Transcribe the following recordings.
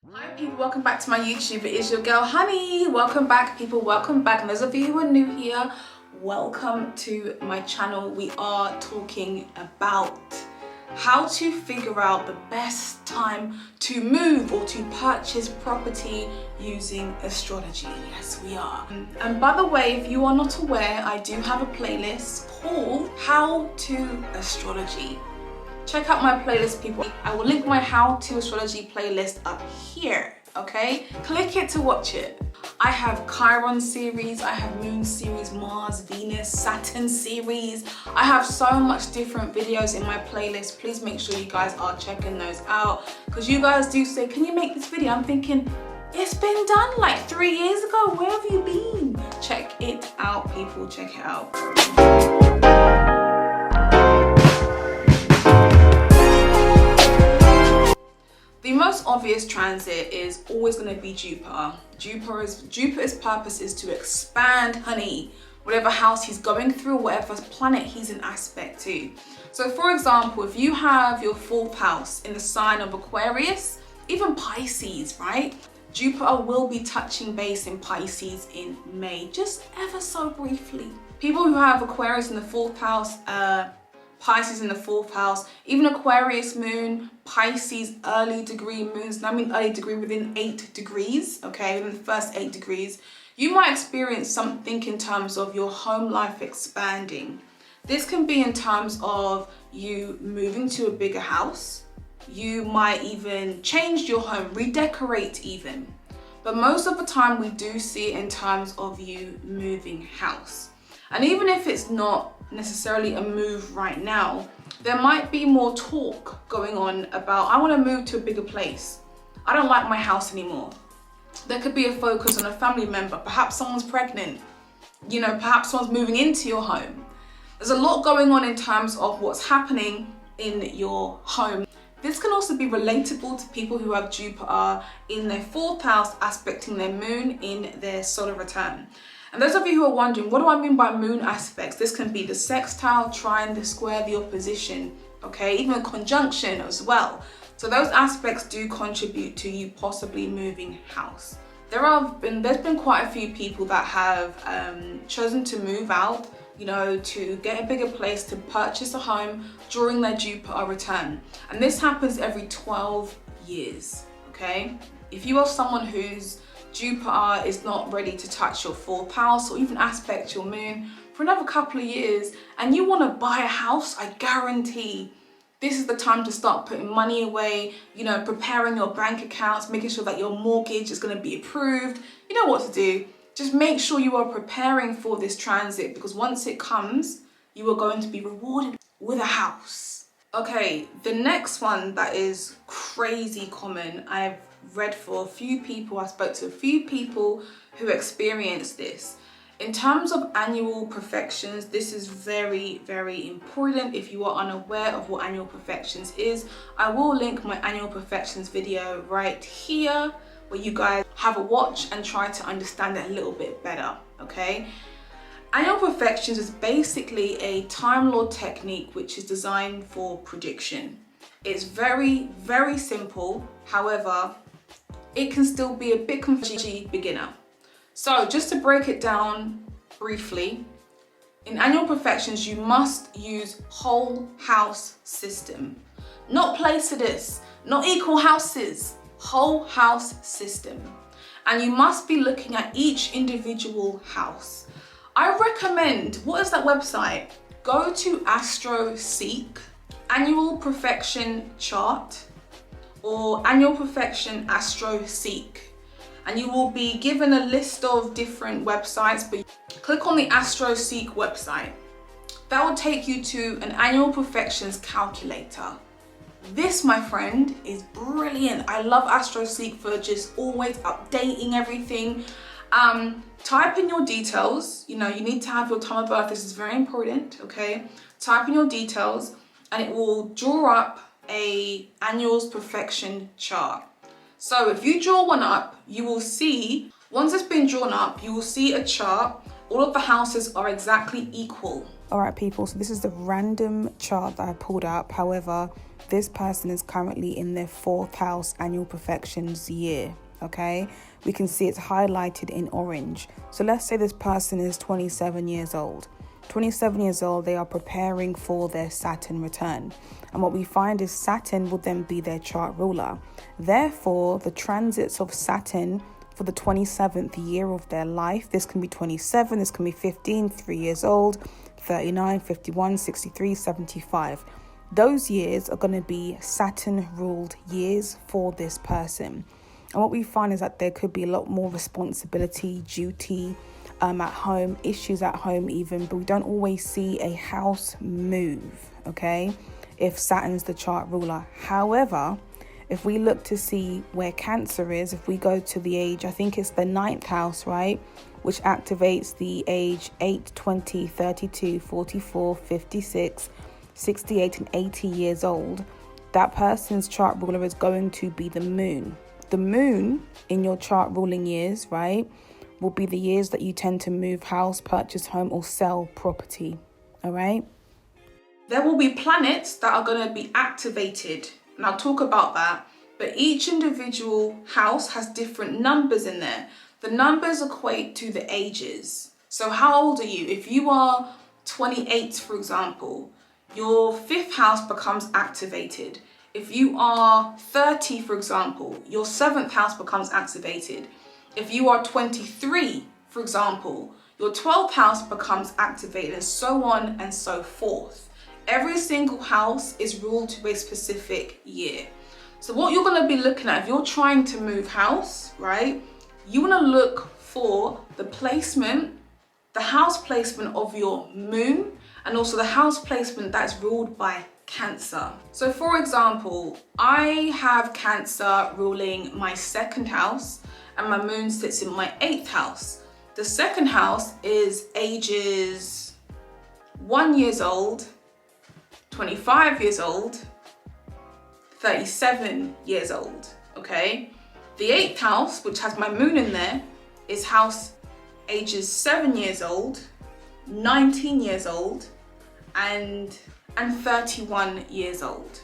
Hi people, welcome back to my YouTube. It is your girl Honey. Welcome back people, welcome back. And those of you who are new here, welcome to my channel. We are talking about how to figure out the best time to move or to purchase property using astrology. Yes, we are. And by the way, if you are not aware, I do have a playlist called How to Astrology. Check out my playlist, people. I will link my How to Astrology playlist up here, okay? Click it to watch it. I have Chiron series, I have Moon series, Mars, Venus, Saturn series. I have so much different videos in my playlist. Please make sure you guys are checking those out, because you guys do say, can you make this video? I'm thinking, it's been done like 3 years ago. Where have you been? Check it out, people, check it out. The most obvious transit is always going to be Jupiter. Jupiter's purpose is to expand, honey, whatever house he's going through, whatever planet he's in aspect to. So for example, if you have your 4th house in the sign of Aquarius, even Pisces, right? Jupiter will be touching base in Pisces in May, just ever so briefly. People who have Aquarius in the 4th house, Pisces in the 4th house, even Aquarius moon, Pisces early degree moons, and I mean early degree within 8 degrees, okay, within the first 8 degrees, you might experience something in terms of your home life expanding. This can be in terms of you moving to a bigger house. You might even change your home, redecorate even. But most of the time we do see it in terms of you moving house. And even if it's not necessarily a move right now, there might be more talk going on about, I want to move to a bigger place. I don't like my house anymore. There could be a focus on a family member. Perhaps someone's pregnant. You know, perhaps someone's moving into your home. There's a lot going on in terms of what's happening in your home. This can also be relatable to people who have Jupiter in their 4th house aspecting their moon in their solar return. And those of you who are wondering, what do I mean by moon aspects? This can be the sextile, trine, the square, the opposition, okay? Even a conjunction as well. So those aspects do contribute to you possibly moving house. There's been quite a few people that have chosen to move out, you know, to get a bigger place, to purchase a home during their Jupiter return. And this happens every 12 years, okay? If you are someone whose Jupiter is not ready to touch your 4th house or even aspect your moon for another couple of years and you want to buy a house, I guarantee this is the time to start putting money away, you know, preparing your bank accounts, making sure that your mortgage is going to be approved. You know what to do. Just make sure you are preparing for this transit, because once it comes, you are going to be rewarded with a house. Okay, the next one that is crazy common, I've read for a few people, I spoke to a few people who experienced this. In terms of annual profections, this is very, very important. If you are unaware of what annual profections is, I will link my annual profections video right here, where you guys have a watch and try to understand it a little bit better, okay? Annual profections is basically a Time Lord technique which is designed for prediction. It's very, very simple. However, it can still be a bit confusing for beginner. So just to break it down briefly, in annual profections, you must use whole house system. Not Placidus, not equal houses, whole house system. And you must be looking at each individual house. I recommend, what is that website? Go to AstroSeek, Annual Profection Chart, or Annual Profection AstroSeek. And you will be given a list of different websites, but click on the AstroSeek website. That will take you to an annual profections calculator. This, my friend, is brilliant. I love AstroSeek for just always updating everything. Type in your details. You know, you need to have your time of birth. This is very important, okay? Type in your details and it will draw up a annual's profection chart. So if you draw one up, you will see, once it's been drawn up, you will see a chart. All of the houses are exactly equal, All right, people, so this is the random chart that I pulled up. However, this person is currently in their 4th house annual perfections year, okay? We can see it's highlighted in orange. So let's say this person is 27 years old. 27 years old, they are preparing for their Saturn return. And what we find is Saturn will then be their chart ruler. Therefore, the transits of Saturn for the 27th year of their life, this can be 27, this can be 15, 3 years old, 39, 51, 63, 75. Those years are going to be Saturn-ruled years for this person. And what we find is that there could be a lot more responsibility, duty at home, issues at home even, but we don't always see a house move, okay, if Saturn's the chart ruler. However, if we look to see where Cancer is, if we go to the age, I think it's the 9th house, right, which activates the age 8, 20, 32, 44, 56, 68 and 80 years old, that person's chart ruler is going to be the moon. The moon in your chart ruling years, right, will be the years that you tend to move house, purchase home or sell property, all right? There will be planets that are going to be activated, and I'll talk about that, but each individual house has different numbers in there. The numbers equate to the ages. So how old are you? If you are 28, for example, your 5th house becomes activated. If you are 30, for example, your 7th house becomes activated. If you are 23, for example, your 12th house becomes activated, and so on and so forth. Every single house is ruled to a specific year. So what you're going to be looking at, if you're trying to move house, right, you want to look for the placement, the house placement of your moon, and also the house placement that's ruled by Cancer. So for example, I have Cancer ruling my 2nd house and my moon sits in my 8th house. The 2nd house is ages 1 years old, 25 years old, 37 years old, okay? The 8th house, which has my moon in there, is house ages 7 years old, 19 years old, and 31 years old.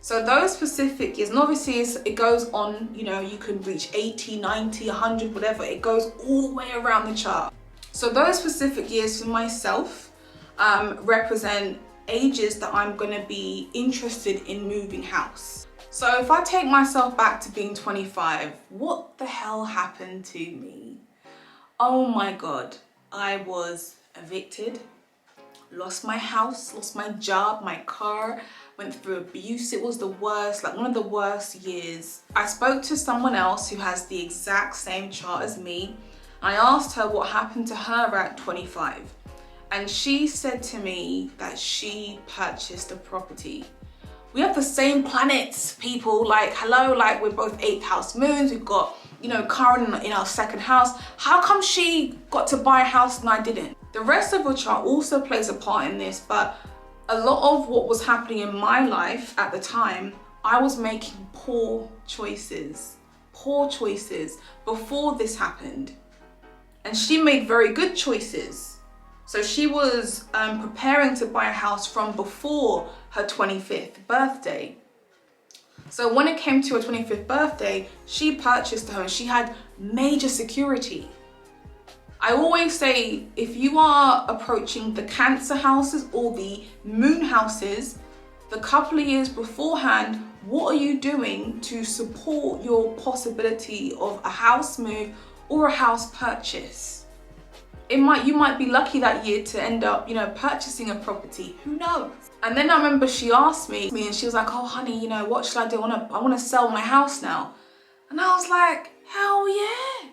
So those specific years, and obviously it goes on, you know, you can reach 80, 90, 100, whatever. It goes all the way around the chart. So those specific years for myself represent ages that I'm going to be interested in moving house. So if I take myself back to being 25, what the hell happened to me? Oh my God, I was evicted, lost my house, lost my job, my car, went through abuse. It was the worst, like one of the worst years. I spoke to someone else who has the exact same chart as me. I asked her what happened to her at 25. And she said to me that she purchased a property. We have the same planets, people, like, hello, like we're both 8th house moons. We've got, you know, Karen in our 2nd house. How come she got to buy a house and I didn't? The rest of your chart also plays a part in this, but a lot of what was happening in my life at the time, I was making poor choices before this happened. And she made very good choices. So she was preparing to buy a house from before her 25th birthday. So when it came to her 25th birthday, she purchased a home. She had major security. I always say, if you are approaching the Cancer houses or the moon houses, the couple of years beforehand, what are you doing to support your possibility of a house move or a house purchase? You might be lucky that year to end up, you know, purchasing a property. Who knows? And then I remember she asked me and she was like, oh honey, you know, what should I do? I want to sell my house now. And I was like, hell yeah.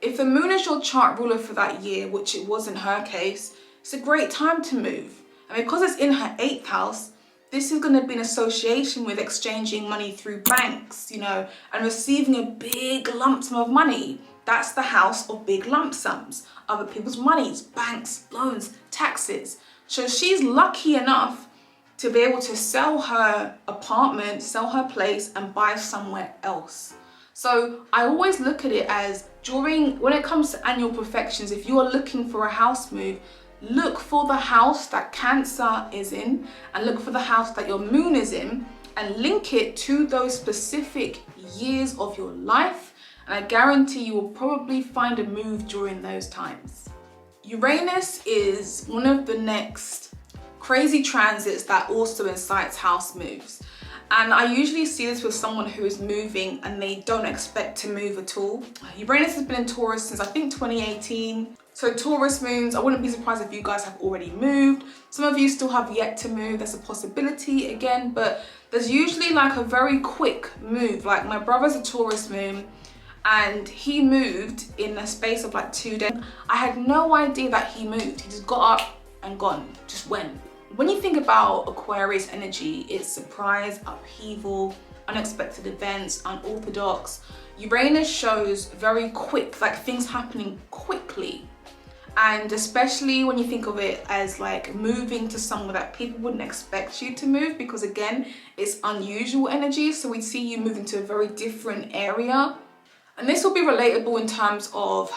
If the moon is your chart ruler for that year, which it was in her case, it's a great time to move. And because it's in her 8th house, this is going to be an association with exchanging money through banks, you know, and receiving a big lump sum of money. That's the house of big lump sums, other people's monies, banks, loans, taxes. So she's lucky enough to be able to sell her apartment, sell her place and buy somewhere else. So I always look at it as when it comes to annual perfections, if you are looking for a house move, look for the house that Cancer is in and look for the house that your moon is in and link it to those specific years of your life. And I guarantee you will probably find a move during those times. Uranus is one of the next crazy transits that also incites house moves. And I usually see this with someone who is moving and they don't expect to move at all. Uranus has been in Taurus since I think 2018. So Taurus moons, I wouldn't be surprised if you guys have already moved. Some of you still have yet to move. There's a possibility again, but there's usually like a very quick move. Like my brother's a Taurus moon and he moved in a space of like 2 days. I had no idea that he moved. He just got up and gone, just went. When you think about Aquarius energy, it's surprise, upheaval, unexpected events, unorthodox. Uranus shows very quick, like things happening quickly. And especially when you think of it as like moving to somewhere that people wouldn't expect you to move, because again, it's unusual energy. So we see you moving to a very different area. And this will be relatable in terms of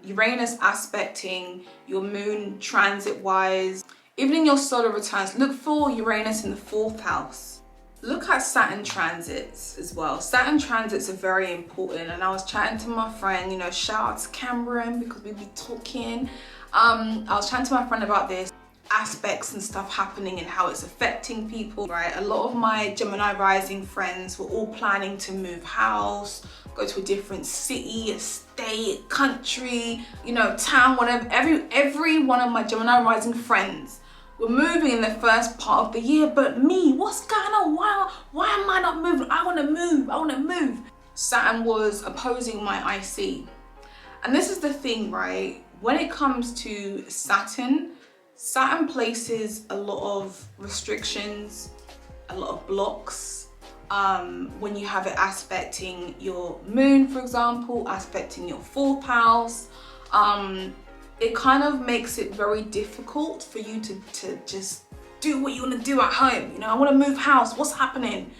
Uranus aspecting your moon transit-wise. Even in your solar returns, look for Uranus in the 4th house. Look at Saturn transits as well. Saturn transits are very important. And I was chatting to my friend, you know, shout out to Cameron because we'd be talking. I was chatting to my friend about this, aspects and stuff happening and how it's affecting people, right? A lot of my Gemini rising friends were all planning to move house, go to a different city, state, country, you know, town, whatever. Every one of my Gemini rising friends were moving in the first part of the year, but me, what's going on? Why am I not moving? I want to move. Saturn was opposing my IC. And this is the thing, right? When it comes to Saturn places a lot of restrictions, a lot of blocks. When you have it aspecting your moon, for example, aspecting your 4th house, it kind of makes it very difficult for you to just do what you want to do at home. You know, I want to move house, what's happening?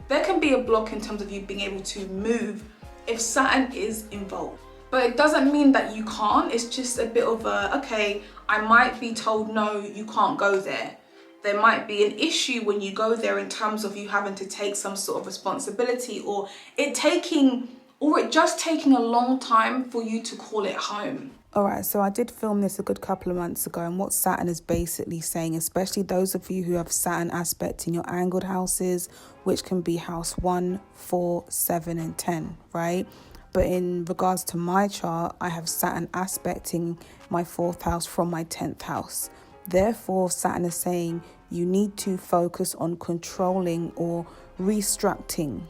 There can be a block in terms of you being able to move if Saturn is involved. But it doesn't mean that you can't, it's just a bit of a, okay, I might be told, no, you can't go there. There might be an issue when you go there in terms of you having to take some sort of responsibility or it just taking a long time for you to call it home. All right, so I did film this a good couple of months ago, and what Saturn is basically saying, especially those of you who have Saturn aspect in your angled houses, which can be house 1, 4, 7, and 10, right? But in regards to my chart, I have Saturn aspecting my 4th house from my 10th house. Therefore, Saturn is saying you need to focus on controlling or restructuring,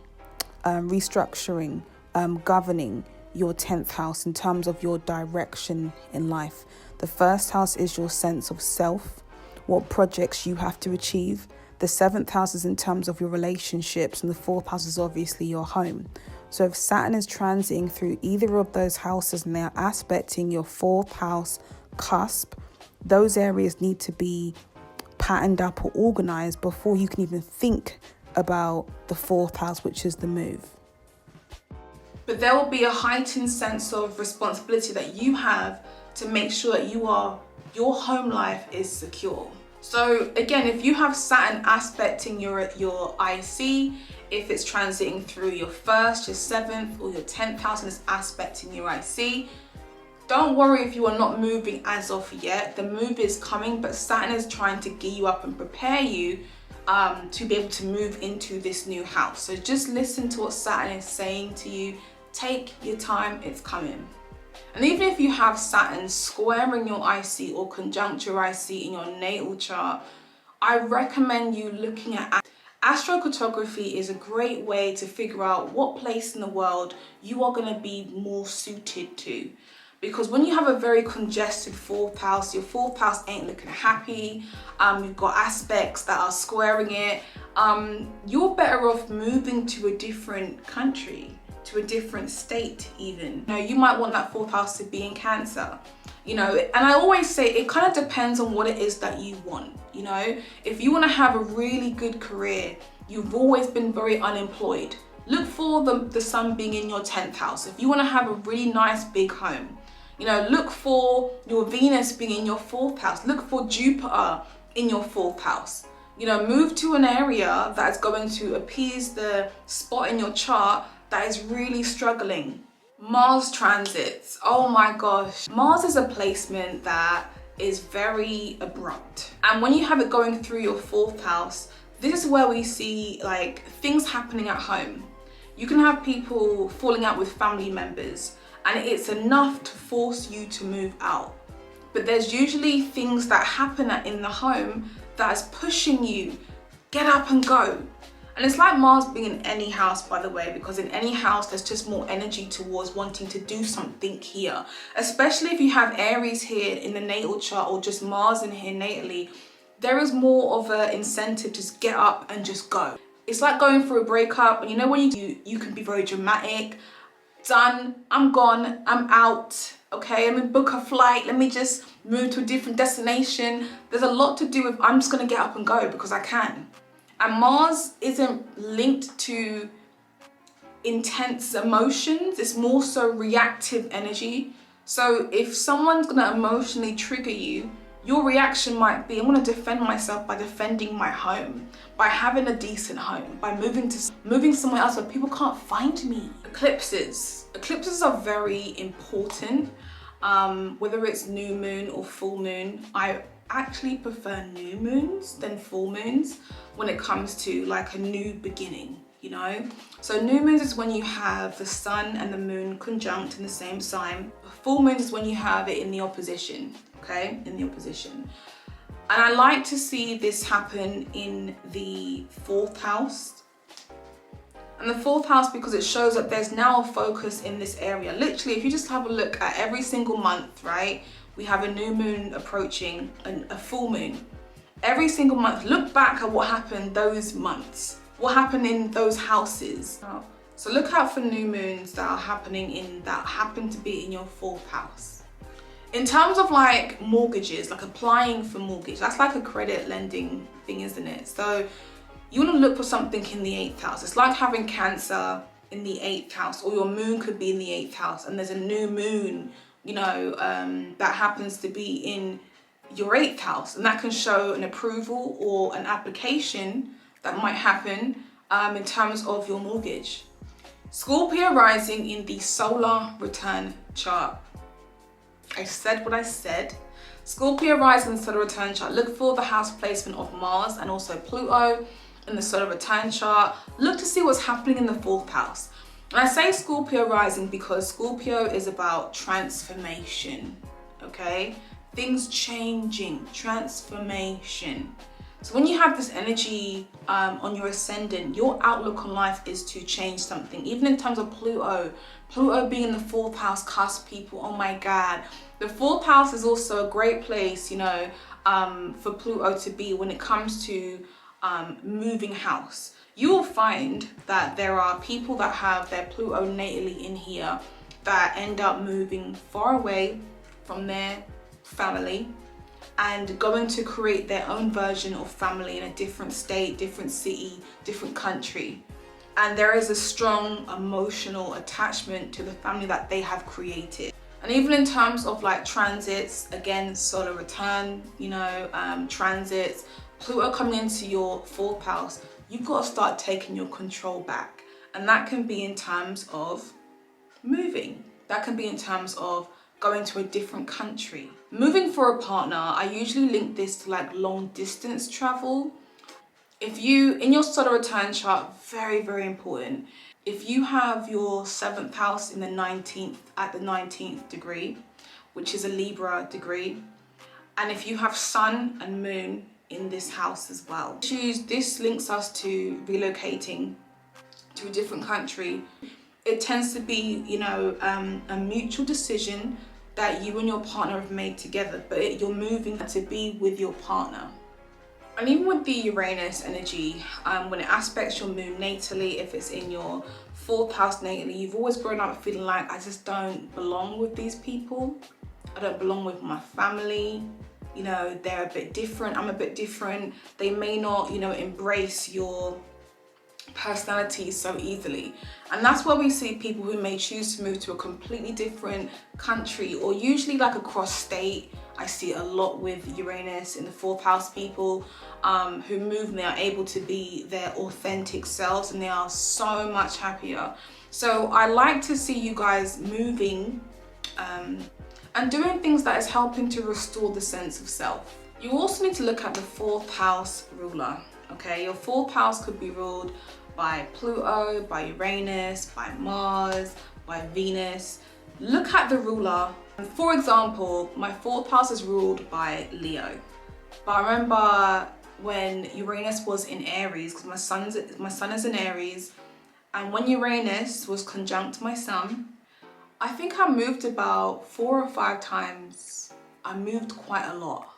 governing your 10th house in terms of your direction in life. The 1st house is your sense of self, what projects you have to achieve. The 7th house is in terms of your relationships, and the 4th house is obviously your home. So if Saturn is transiting through either of those houses and they are aspecting your 4th house cusp, those areas need to be patterned up or organized before you can even think about the 4th house, which is the move. But there will be a heightened sense of responsibility that you have to make sure that your home life is secure. So again, if you have Saturn aspecting your IC, if it's transiting through your 1st, your 7th, or your 10th house and it's aspecting your IC, don't worry if you are not moving as of yet. The move is coming, but Saturn is trying to gear you up and prepare you to be able to move into this new house. So just listen to what Saturn is saying to you. Take your time, it's coming. And even if you have Saturn squaring your IC or conjunct your IC in your natal chart, I recommend you looking at astrocartography. Is a great way to figure out what place in the world you are going to be more suited to. Because when you have a very congested 4th house, your 4th house ain't looking happy, you've got aspects that are squaring it, you're better off moving to a different country, to a different state even. You know, you might want that 4th house to be in Cancer, you know, and I always say it kind of depends on what it is that you want. You know, if you want to have a really good career, you've always been very unemployed, look for the sun being in your 10th house. If you want to have a really nice big home, You know, look for your Venus being in your 4th house. Look for Jupiter in your 4th house. You know, move to an area that is going to appease the spot in your chart that is really struggling. Mars transits. Oh my gosh. Mars is a placement that is very abrupt. And when you have it going through your 4th house, this is where we see like things happening at home. You can have people falling out with family members and it's enough to force you to move out. But there's usually things that happen in the home that is pushing you, get up and go. And it's like Mars being in any house, by the way, because in any house, there's just more energy towards wanting to do something here. Especially if you have Aries here in the natal chart or just Mars in here natally, there is more of an incentive to just get up and just go. It's like going through a breakup, and you know when you can be very dramatic. Done, I'm gone, I'm out, okay? Let me book a flight, let me just move to a different destination. There's a lot to do with I'm just gonna get up and go because I can. And Mars isn't linked to intense emotions, it's more so reactive energy. So if someone's gonna emotionally trigger you, your reaction might be, I'm gonna defend myself by defending my home, by having a decent home, by moving somewhere else where people can't find me. Eclipses. Eclipses are very important, whether it's new moon or full moon. I actually prefer new moons than full moons when it comes to like a new beginning, you know? So new moons is when you have the sun and the moon conjunct in the same sign. Full moon is when you have it in the opposition, okay? In the opposition. And I like to see this happen in the 4th house. And the 4th house because it shows that there's now a focus in this area. Literally, if you just have a look at every single month, right? We have a new moon approaching a full moon. Every single month, look back at what happened those months. What happened in those houses. So look out for new moons that are happening that happen to be in your 4th house. In terms of like mortgages, like applying for mortgage, that's like a credit lending thing, isn't it? So you want to look for something in the 8th house. It's like having Cancer in the 8th house, or your moon could be in the 8th house and there's a new moon, you know, that happens to be in your 8th house, and that can show an approval or an application that might happen in terms of your mortgage. Scorpio rising in the solar return chart. I said what I said. Scorpio rising in the solar return chart. Look for the house placement of Mars and also Pluto in the solar return chart. Look to see what's happening in the 4th house. And I say Scorpio rising because Scorpio is about transformation, okay? Things changing, transformation. So when you have this energy on your ascendant, your outlook on life is to change something. Even in terms of Pluto being in the 4th house, cusp people, oh my God. The 4th house is also a great place, you know, for Pluto to be when it comes to moving house. You will find that there are people that have their Pluto natally in here that end up moving far away from their family and going to create their own version of family in a different state, different city, different country. And there is a strong emotional attachment to the family that they have created. And even in terms of like transits, again, solar return, you know, transits, Pluto coming into your 4th house, you've got to start taking your control back. And that can be in terms of moving. That can be in terms of going to a different country. Moving for a partner, I usually link this to like long distance travel. If you, in your solar return chart, very, very important. If you have your 7th house in the 19th, at the 19th degree, which is a Libra degree, and if you have sun and moon in this house as well. This links us to relocating to a different country. It tends to be, you know, a mutual decision that you and your partner have made together, but you're moving to be with your partner. And even with the Uranus energy, when it aspects your moon natally, if it's in your 4th house natally, you've always grown up feeling like, I just don't belong with these people. I don't belong with my family. You know, they're a bit different, I'm a bit different. They may not, you know, embrace your personalities so easily. And that's where we see people who may choose to move to a completely different country, or usually like across state. I see it a lot with Uranus in the 4th house people who move and they are able to be their authentic selves, and they are so much happier. So I like to see you guys moving and doing things that is helping to restore the sense of self. You also need to look at the 4th house ruler. Okay, your 4th house could be ruled by Pluto, by Uranus, by Mars, by Venus. Look at the ruler. For example, my 4th house is ruled by Leo. But I remember when Uranus was in Aries, because my sun is in Aries, and when Uranus was conjunct my sun, I think I moved about 4 or 5 times. I moved quite a lot.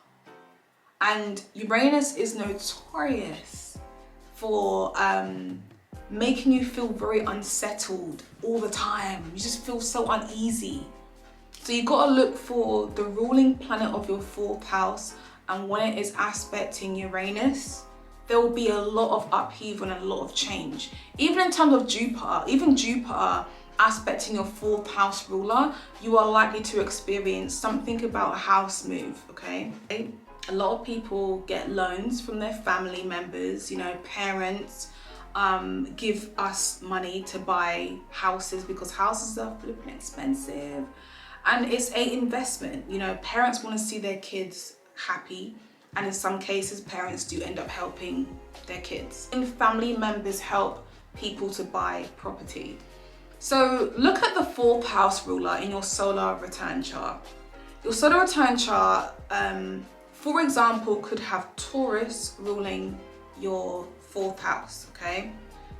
And Uranus is notorious for making you feel very unsettled all the time. You just feel so uneasy. So you got to look for the ruling planet of your 4th house, and when it is aspecting Uranus, there will be a lot of upheaval and a lot of change. Even in terms of Jupiter aspecting your 4th house ruler, you are likely to experience something about a house move, okay? A lot of people get loans from their family members, you know, parents give us money to buy houses because houses are flipping expensive. And it's an investment, you know, parents want to see their kids happy. And in some cases, parents do end up helping their kids. And family members help people to buy property. So look at the 4th house ruler in your solar return chart. Your solar return chart, for example, could have Taurus ruling your 4th house, okay?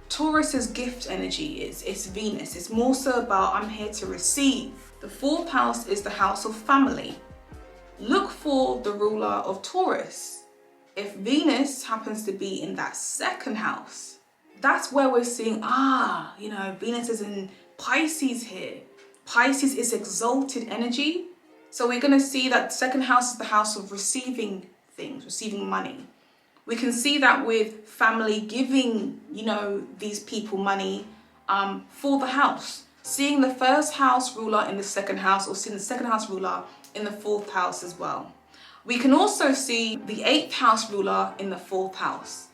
Taurus is gift energy, it's Venus. It's more so about I'm here to receive. The 4th house is the house of family. Look for the ruler of Taurus. If Venus happens to be in that 2nd house, that's where we're seeing, you know, Venus is in Pisces here. Pisces is exalted energy. So we're going to see that 2nd house is the house of receiving things, receiving money. We can see that with family giving, you know, these people money for the house. Seeing the 1st house ruler in the 2nd house, or seeing the 2nd house ruler in the 4th house as well. We can also see the 8th house ruler in the 4th house,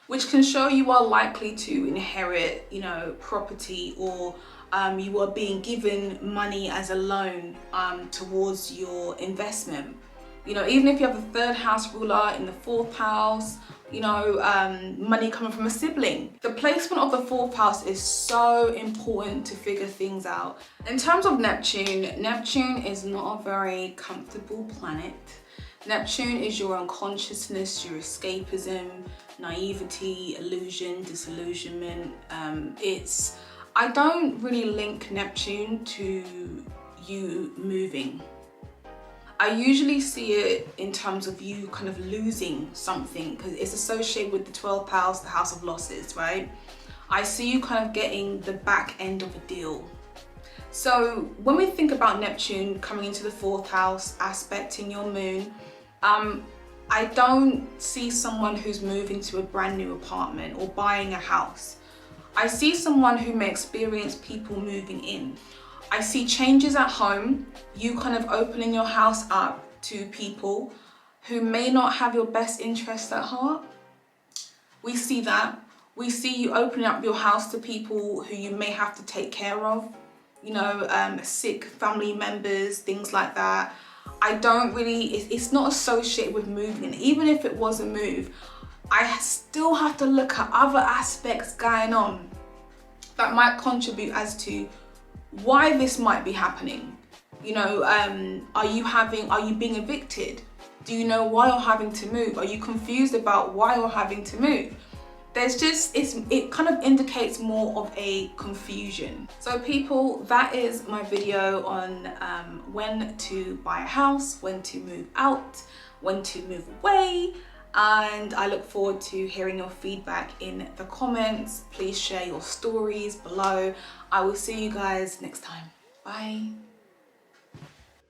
which can show you are likely to inherit, you know, property, or you are being given money as a loan towards your investment. You know, even if you have the 3rd house ruler in the 4th house, you know, money coming from a sibling. The placement of the 4th house is so important to figure things out. In terms of Neptune, Neptune is not a very comfortable planet. Neptune is your unconsciousness, your escapism, naivety, illusion, disillusionment. I don't really link Neptune to you moving. I usually see it in terms of you kind of losing something, because it's associated with the 12th house, the house of losses, right? I see you kind of getting the back end of a deal. So when we think about Neptune coming into the 4th house, aspecting your moon, I don't see someone who's moving to a brand new apartment or buying a house. I see someone who may experience people moving in. I see changes at home, you kind of opening your house up to people who may not have your best interests at heart. We see that. We see you opening up your house to people who you may have to take care of, you know, sick family members, things like that. I don't really, it's not associated with moving. Even if it was a move, I still have to look at other aspects going on that might contribute as to why this might be happening. You know, are you being evicted? Do you know why you're having to move? Are you confused about why you're having to move? There's just, it kind of indicates more of a confusion. So people, that is my video on when to buy a house, when to move out, when to move away. And I look forward to hearing your feedback in the comments. Please share your stories below. I will see you guys next time. Bye.